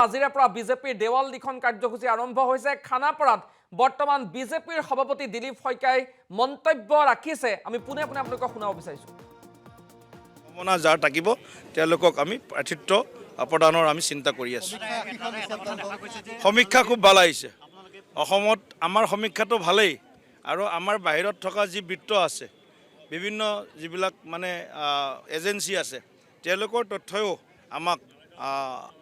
আজিৰে পৰা বিজেপিৰ দেৱাল লিখন কাৰ্যসূচী আৰম্ভ হৈছে খানাপাৰাত। বৰ্তমান বিজেপিৰ সভাপতি দিলীপ শইকীয়াই মন্তব্য ৰাখিছে। আমি পুনে পুনে আপোনালোকক শুনাব বিচাৰিছোঁ। সম্ভাৱনা যাৰ থাকিব তেওঁলোকক আমি প্ৰাৰ্থিত্ব প্ৰদানৰ আমি চিন্তা কৰি আছোঁ। সমীক্ষা খুব ভাল আহিছে। অসমত আমাৰ সমীক্ষাটো ভালেই, আৰু আমাৰ বাহিৰত থকা যি বৃত্ত আছে, বিভিন্ন যিবিলাক মানে এজেঞ্চি আছে, তেওঁলোকৰ তথ্যও আমাক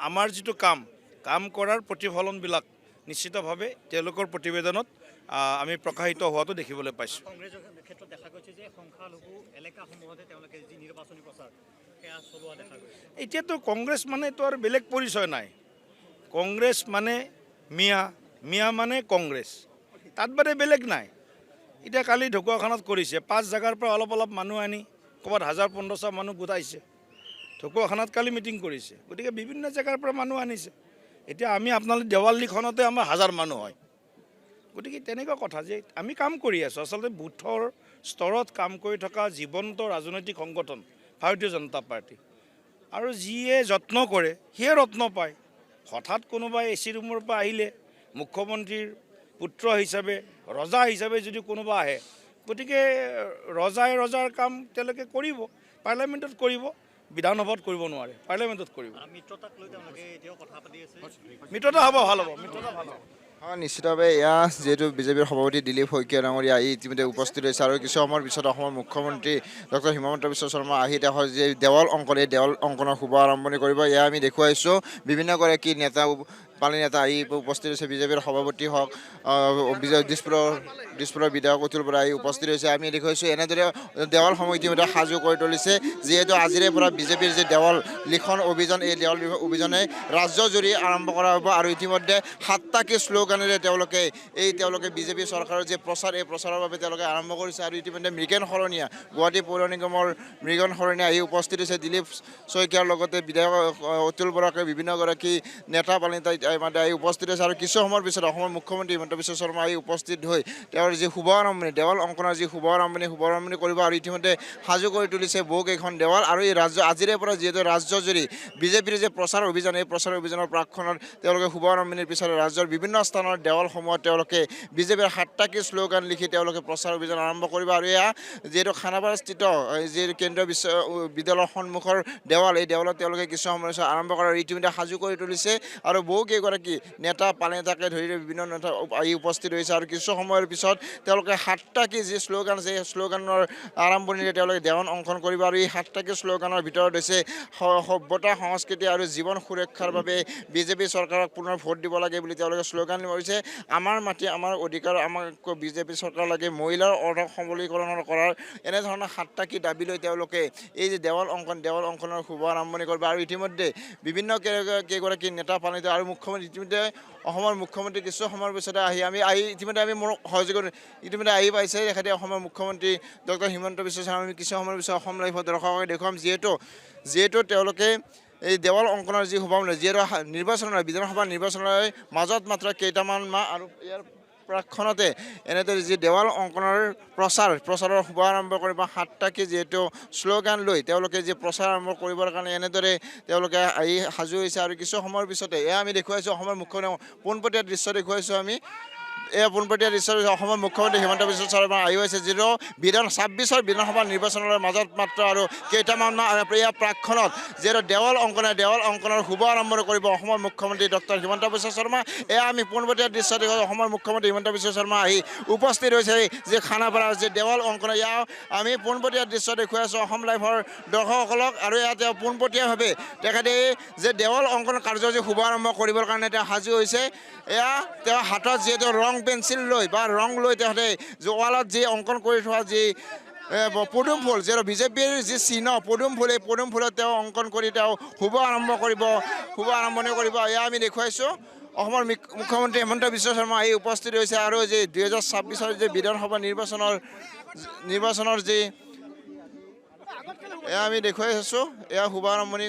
আমাৰ যিটো কাম কৰাৰ প্ৰতিফলনবিলাক নিশ্চিতভাৱে তেওঁলোকৰ প্ৰতিবেদনত আমি প্ৰকাশিত হোৱাটো দেখিবলৈ পাইছোঁ। কংগ্ৰেছৰ ক্ষেত্ৰত দেখা গৈছে যে সংখ্যালঘু এলেকাসমূহতে তেওঁলোকে যি নিৰ্বাচনী প্ৰচাৰ সেয়া চলোৱা দেখা গৈছে। এতিয়াতো কংগ্ৰেছ মানেতো আৰু বেলেগ পৰিচয় নাই। কংগ্ৰেছ মানে মিয়া মানে কংগ্ৰেছ, তাত বাদে বেলেগ নাই। এতিয়া কালি ঢকুৱাখানাত কৰিছে, 5 জেগাৰ পৰা অলপ মানুহ আনি ক'ৰবাত 1000-1500 মানুহ গোটাইছে। ঢকুৱাখানাত কালি মিটিং কৰিছে, গতিকে বিভিন্ন জেগাৰ পৰা মানুহ আনিছে। এতিয়া আমি আপোনালোকে দেৱালীখনতে আমাৰ 1000 মানুহ হয়। গতিকে তেনেকুৱা কথা যে আমি কাম কৰি আছোঁ। আচলতে বুথৰ স্তৰত কাম কৰি থকা জীৱন্ত ৰাজনৈতিক সংগঠন ভাৰতীয় জনতা পাৰ্টি, আৰু যিয়ে যত্ন কৰে সিয়ে ৰত্ন পায়। হঠাৎ কোনোবাই এচি ৰুমৰ পৰা আহিলে মুখ্যমন্ত্ৰীৰ পুত্ৰ হিচাপে, ৰজা হিচাপে যদি কোনোবা আহে, গতিকে ৰজাৰ কাম তেওঁলোকে কৰিব, পাৰ্লিয়ামেণ্টত কৰিব, বিধানসভাত কৰিব নোৱাৰে, পাৰ্লিয়ামেণ্টত কৰিব। মিত্ৰতাক লৈ তেওঁলোকে এতিয়াও কথা পাতি আছে। মিত্ৰতা হ'ব, ভাল হ'ব, মিত্ৰতা ভাল হ'ব। হয়, নিশ্চিতভাৱে এয়া যিহেতু বিজেপিৰ সভাপতি দিলীপ শইকীয়া ডাঙৰীয়া ইতিমধ্যে উপস্থিত হৈছে, আৰু কিছু সময়ৰ পিছত অসমৰ মুখ্যমন্ত্ৰী ডক্টৰ হিমন্ত বিশ্ব শৰ্মা আহি তেওঁ যি দেৱাল অংকন, এই দেৱাল অংকনৰ শুভ আৰম্ভণি কৰিব। এয়া আমি দেখুৱাইছোঁ। বিভিন্নগৰাকী পালি নেতা আহি উপস্থিত হৈছে। বিজেপিৰ সভাপতি হওক, দিছপুৰৰ বিধায়ক অতুল বৰা আহি উপস্থিত হৈছে। আমি দেখুৱাইছোঁ এনেদৰে দেৱালসমূহ ইতিমধ্যে সাজু কৰি তুলিছে। যিহেতু আজিৰে পৰা বিজেপিৰ যি দেৱাল লিখন অভিযান, এই দেৱাল অভিযানে ৰাজ্যজুৰি আৰম্ভ কৰা হ'ব, আৰু ইতিমধ্যে 7টা শ্লোগানেৰে তেওঁলোকে বিজেপি চৰকাৰৰ যি প্ৰচাৰ, এই প্ৰচাৰৰ বাবে তেওঁলোকে আৰম্ভ কৰিছে। আৰু ইতিমধ্যে মৃগেন শৰণীয়া, গুৱাহাটী পৌৰ নিগমৰ মৃগেন শৰণীয়া আহি উপস্থিত হৈছে। দিলীপ শইকীয়াৰ লগতে বিধায়ক অতুল বৰাকে বিভিন্নগৰাকী নেতা পালিতা আহি উপস্থিত হৈছে। আৰু কিছু সময়ৰ পিছত অসমৰ মুখ্যমন্ত্ৰী হিমন্ত বিশ্ব শৰ্মা আহি উপস্থিত হৈ তেওঁৰ যি শুভ আৰম্ভণি, দেৱাল অংকনৰ যি শুভ আৰম্ভণি কৰিব। আৰু ইতিমধ্যে সাজু কৰি তুলিছে বহুকেইখন দেৱাল। আৰু এই আজিৰে পৰা যিহেতু ৰাজ্যজুৰি বিজেপিৰ যে প্ৰচাৰ অভিযান, এই প্ৰচাৰ অভিযানৰ প্ৰাকখনত তেওঁলোকে শুভ আৰম্ভণিৰ পিছত ৰাজ্যৰ বিভিন্ন স্থানৰ দেৱালসমূহত তেওঁলোকে বিজেপিৰ 7টা শ্লোগান লিখি তেওঁলোকে প্ৰচাৰ অভিযান আৰম্ভ কৰিব। আৰু এয়া যিহেতু খানাপাৰাস্থিত যি কেন্দ্ৰীয় বিশ্ববিদ্যালয়ৰ সন্মুখৰ দেৱাল, এই দেৱালত তেওঁলোকে কিছু সময় আৰম্ভ কৰাৰ ইতিমধ্যে সাজু কৰি তুলিছে। আৰু বহুকেইগৰাকী নেতা পালিতাকে ধৰি বিভিন্ন নেতা আহি উপস্থিত হৈছে। আৰু কিছু সময়ৰ পিছত তেওঁলোকে 7টা যি শ্লোগান আছে, এই শ্লোগানৰ আৰম্ভণিৰে তেওঁলোকে দেৱাল অংকন কৰিব। আৰু এই 7টা শ্লোগানৰ ভিতৰত হৈছে সভ্যতা, সংস্কৃতি আৰু জীৱন সুৰক্ষাৰ বাবে বিজেপি চৰকাৰক পুনৰ ভোট দিব লাগে বুলি তেওঁলোকে শ্লোগান কৰিছে। আমাৰ মাটি আমাৰ অধিকাৰ, আমাক বিজেপি চৰকাৰ লাগে, মহিলাৰ অৰ্থ সবলীকৰণ কৰাৰ, এনেধৰণৰ 7টা দাবী লৈ তেওঁলোকে এই যে দেৱাল অংকনৰ শুভ আৰম্ভণি কৰিব। আৰু ইতিমধ্যে বিভিন্ন কেইগৰাকী নেতা পালিত আৰু মুখ্যমন্ত্ৰী ইতিমধ্যে অসমৰ মুখ্যমন্ত্ৰী কিছু সময়ৰ পিছতে ইতিমধ্যে মোৰ সহযোগত ইতিমধ্যে আহি পাইছে তেখেতে অসমৰ মুখ্যমন্ত্ৰী ডক্টৰ হিমন্ত বিশ্ব শৰ্মা। আমি কিছু সময়ৰ পিছত অসম লাইভত দৰ্শকক দেখুৱাম, যিহেতু তেওঁলোকে এই দেৱাল অংকনৰ যি শুভাৰম্ভ, যিহেতু বিধানসভা নিৰ্বাচনৰ মাজত মাত্ৰ কেইটামান মাহ, আৰু ইয়াৰ প্ৰাকখনতে এনেদৰে যি দেৱাল অংকনৰ প্ৰচাৰৰ শুভ আৰম্ভ কৰিব। 7টা যিহেতু শ্লোগান লৈ তেওঁলোকে যি প্ৰচাৰ আৰম্ভ কৰিবৰ কাৰণে এনেদৰে তেওঁলোকে আহি সাজু হৈছে। আৰু কিছু সময়ৰ পিছতে এয়া আমি দেখুৱাইছোঁ অসমৰ মুখ্যমন্ত্ৰী পোনপটীয়া দৃশ্য দেখুৱাইছোঁ আমি। এই পোনপটীয়া দৃশ্য অসমৰ মুখ্যমন্ত্ৰী হিমন্ত বিশ্ব শৰ্মা আহি হৈছে, যিটো 26ৰ বিধানসভা নিৰ্বাচনৰ মাজত মাত্ৰ আৰু কেইটামান মাহ ইয়াৰ প্ৰাকখনত যিহেতু দেৱাল অংকনৰ শুভ আৰম্ভণি কৰিব অসমৰ মুখ্যমন্ত্ৰী ডক্টৰ হিমন্ত বিশ্ব শৰ্মা। এয়া আমি পোনপটীয়া দৃশ্য দেখুৱাইছোঁ। অসমৰ মুখ্যমন্ত্ৰী হিমন্ত বিশ্ব শৰ্মা আহি উপস্থিত হৈছে যি খানাপাৰাৰ যি দেৱাল অংকন, এয়া আমি পোনপটীয়া দৃশ্য দেখুৱাইছোঁ অসম লাইভৰ দৰ্শকসকলক। আৰু এয়া তেওঁ পোনপটীয়াভাৱে তেখেতে যে দেৱাল অংকন কাৰ্যসূচী শুভ আৰম্ভ কৰিবৰ কাৰণে তেওঁ সাজু হৈছে। এয়া তেওঁ হাতত যিহেতু ৰং পেঞ্চিল লৈ বা ৰং লৈ তেখেতে ৱালত যি অংকন কৰি থোৱা যি পদুম ফুল, যিহেতু বিজেপিৰ যি চিহ্ন পদুম ফুল, এই পদুম ফুলত তেওঁ অংকন কৰি তেওঁ শুভ আৰম্ভণি কৰিব। এয়া আমি দেখুৱাইছোঁ অসমৰ মুখ্যমন্ত্ৰী হিমন্ত বিশ্ব শৰ্মা আহি উপস্থিত হৈছে। আৰু যি 2026ৰ যি বিধানসভা নিৰ্বাচনৰ যি এয়া আমি দেখুৱাই আছোঁ, এয়া শুভ আৰম্ভণি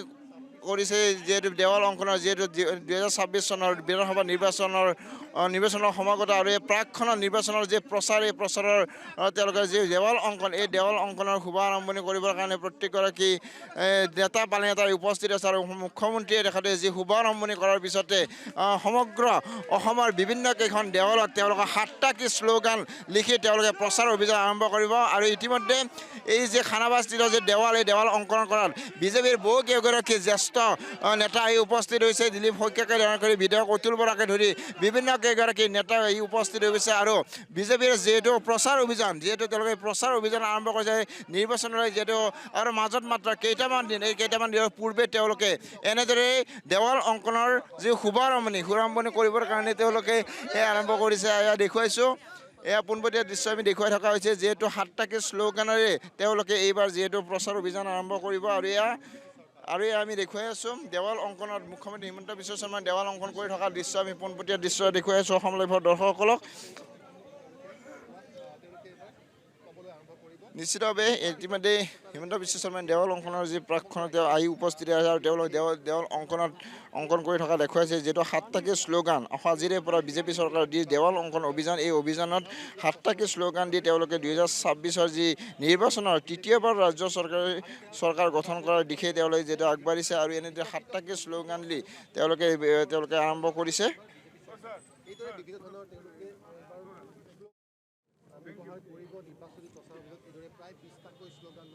কৰিছে যিহেতু দেৱাল অংকনৰ যিহেতু 2026 চনৰ বিধানসভা নিৰ্বাচনৰ সমাগত আৰু এই প্ৰাকখনৰ নিৰ্বাচনৰ যি প্ৰচাৰ এই প্ৰচাৰৰ তেওঁলোকে যি দেৱাল অংকন এই দেৱাল অংকনৰ শুভ আৰম্ভণি কৰিবৰ কাৰণে প্ৰত্যেকগৰাকী নেতা পানেতাই উপস্থিত আছে আৰু মুখ্যমন্ত্ৰীয়ে দেখাতে যি শুভ আৰম্ভণি কৰাৰ পিছতে সমগ্ৰ অসমৰ বিভিন্ন কেইখন দেৱালত তেওঁলোকে 7টা শ্লোগান লিখি তেওঁলোকে প্ৰচাৰ অভিযান আৰম্ভ কৰিব আৰু ইতিমধ্যে এই যে খানাপাৰাস্থিত যে দেৱাল এই দেৱাল অংকন কৰাত বিজেপিৰ বহু কেইগৰাকী জ্যেষ্ঠ নেতা আহি উপস্থিত হৈছে দিলীপ শইকীয়াকে ধৰি কৰি বিধায়ক অতুল বৰাকে ধৰি বিভিন্ন কেইগৰাকী নেতা আহি উপস্থিত হৈছে আৰু বিজেপিৰ যিহেতু প্ৰচাৰ অভিযান যিহেতু তেওঁলোকে প্ৰচাৰ অভিযান আৰম্ভ কৰিছে নিৰ্বাচনলৈ যিহেতু আৰু মাজত মাত্ৰ কেইটামান দিন এই কেইটামান দিনৰ পূৰ্বে তেওঁলোকে এনেদৰে দেৱাল অংকনৰ যি শুভাৰম্ভণি কৰিবৰ কাৰণে তেওঁলোকে আৰম্ভ কৰিছে এয়া দেখুৱাইছোঁ এয়া পোনপটীয়া দৃশ্য আমি দেখুৱাই থকা হৈছে যিহেতু 7টা শ্লোগানেৰে তেওঁলোকে এইবাৰ যিহেতু প্ৰচাৰ অভিযান আৰম্ভ কৰিব আৰু এয়া আমি দেখুৱাই আছোঁ দেৱাল অংকনত মুখ্যমন্ত্ৰী হিমন্ত বিশ্ব শৰ্মাই দেৱাল অংকন কৰি থকা দৃশ্য আমি পোনপটীয়া দৃশ্য দেখুৱাই আছোঁ অসম লাইভৰ দৰ্শকসকলক নিশ্চিতভাৱে ইতিমধ্যে হিমন্ত বিশ্ব শৰ্মাই দেৱাল অংকনৰ যি প্ৰাকখনত তেওঁ আহি উপস্থিত আছে আৰু তেওঁলোকে দেৱাল অংকন কৰি থকা দেখুৱাইছে যিহেতু 7টা শ্লোগান আজিৰে পৰা বিজেপি চৰকাৰৰ যি দেৱাল অংকন অভিযান এই অভিযানত 7টা শ্লোগান দি তেওঁলোকে 2026 যি নিৰ্বাচনৰ তৃতীয়বাৰ ৰাজ্য চৰকাৰ গঠন কৰাৰ দিশে তেওঁলোকে যিহেতু আগবাঢ়িছে আৰু এনেদৰে 7টা শ্লোগান দি তেওঁলোকে আৰম্ভ কৰিছে প্ৰায় 20টাকৈ শ্লোগান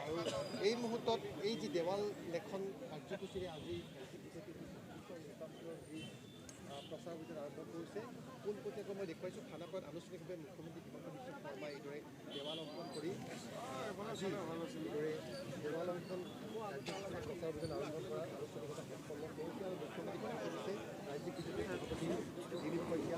আৰু এই মুহূৰ্তত এই যি দেৱাল লেখন কাৰ্যসূচীৰে আজি প্ৰচাৰ অভিযান আৰম্ভ কৰিছে পোনপটীয়াকৈ মই দেখুৱাইছোঁ খানাপাৰাত আনুষ্ঠানিকভাৱে মুখ্যমন্ত্ৰী হিমন্ত বিশ্ব শৰ্মাই এইদৰে দেৱাল অংকন কৰি দেৱাল অংকন কাৰ্যসূচীৰে প্ৰচাৰ অভিযান আৰম্ভ কৰাৰ আনুষ্ঠানিকতা সম্পন্ন কৰিছে আৰু মুখ্যমন্ত্ৰী কৰিছে ৰাজ্যিক বিজেপি সভাপতি দিলীপ শইকীয়া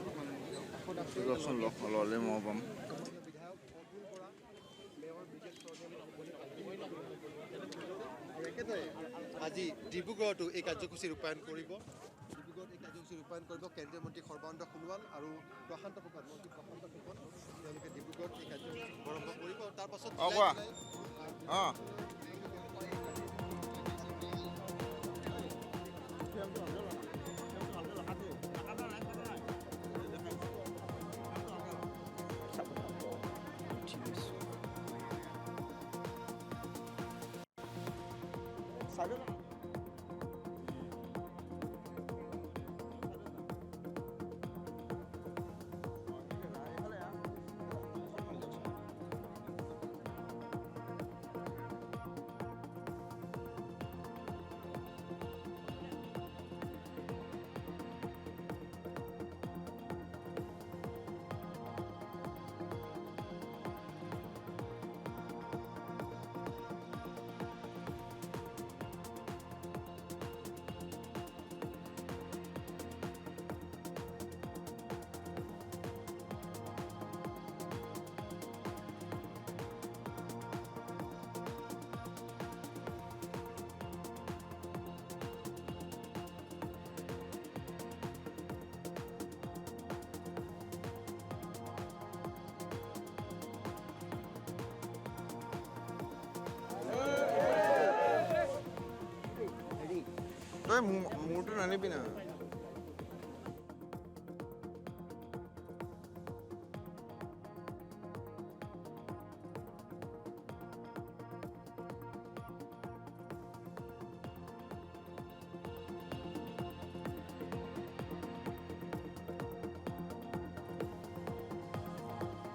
আজি ডিব্ৰুগড়তো এই কাৰ্যসূচী ৰূপায়ণ কৰিব কেন্দ্ৰীয় মন্ত্ৰী সৰ্বানন্দ সোণোৱাল আৰু প্ৰশান্ত ফুকন তেওঁলোকে ডিব্ৰুগড়ত এই কাৰ্যসূচী আৰম্ভ কৰিব আৰু তাৰ পাছত তই মোৰটো নানিবি না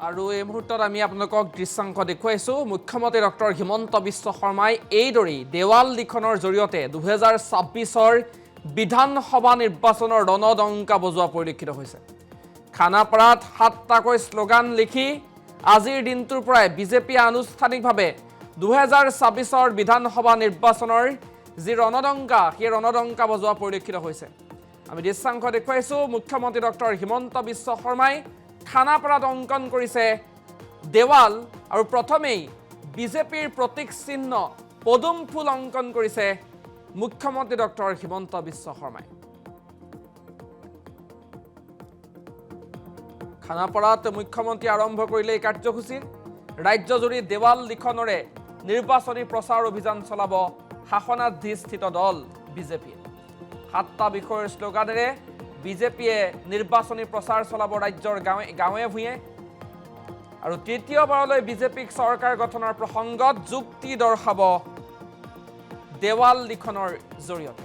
আৰু এই মুহূৰ্তত আমি আপোনালোকক দৃশ্যাংশ দেখুৱাইছোঁ মুখ্যমন্ত্ৰী ডক্টৰ হিমন্ত বিশ্ব শৰ্মাই এইদৰেই দেৱাল লিখনৰ জৰিয়তে 2026 বিধানসভা নিৰ্বাচনৰ ৰণডংকা বজোৱা পৰিলক্ষিত হৈছে খানাপাৰাত 7টাকৈ শ্লোগান লিখি আজিৰ দিনটোৰ পৰাই বিজেপি আনুষ্ঠানিকভাৱে 2026 বিধানসভা নিৰ্বাচনৰ যি ৰণডংকা সেই ৰণডংকা বজোৱা পৰিলক্ষিত হৈছে আমি দৃশ্যাংশ দেখুৱাইছোঁ মুখ্যমন্ত্ৰী ডক্টৰ হিমন্ত বিশ্ব শৰ্মাই খানাপাৰাত অংকন কৰিছে দেৱাল আৰু প্ৰথমেই বিজেপিৰ প্ৰতীক চিহ্ন পদুম ফুল অংকন কৰিছে মুখ্যমন্ত্ৰী ডক্টৰ হিমন্ত বিশ্ব শৰ্মাই খানাপাৰাত মুখ্যমন্ত্ৰী আৰম্ভ কৰিলে এই কাৰ্যসূচী ৰাজ্যজুৰি দেৱাল লিখনৰে নিৰ্বাচনী প্ৰচাৰ অভিযান চলাব শাসনাধিষ্ঠিত দল বিজেপিয়ে। 7টা বিষয়ৰ শ্লোগানেৰে বিজেপিয়ে নিৰ্বাচনী প্ৰচাৰ চলাব ৰাজ্যৰ গাঁৱে ভূঞে। আৰু তৃতীয়বাৰলৈ বিজেপিক চৰকাৰ গঠনৰ প্ৰসংগত যুক্তি দৰ্শাব দেৱাল লিখনৰ জৰিয়তে।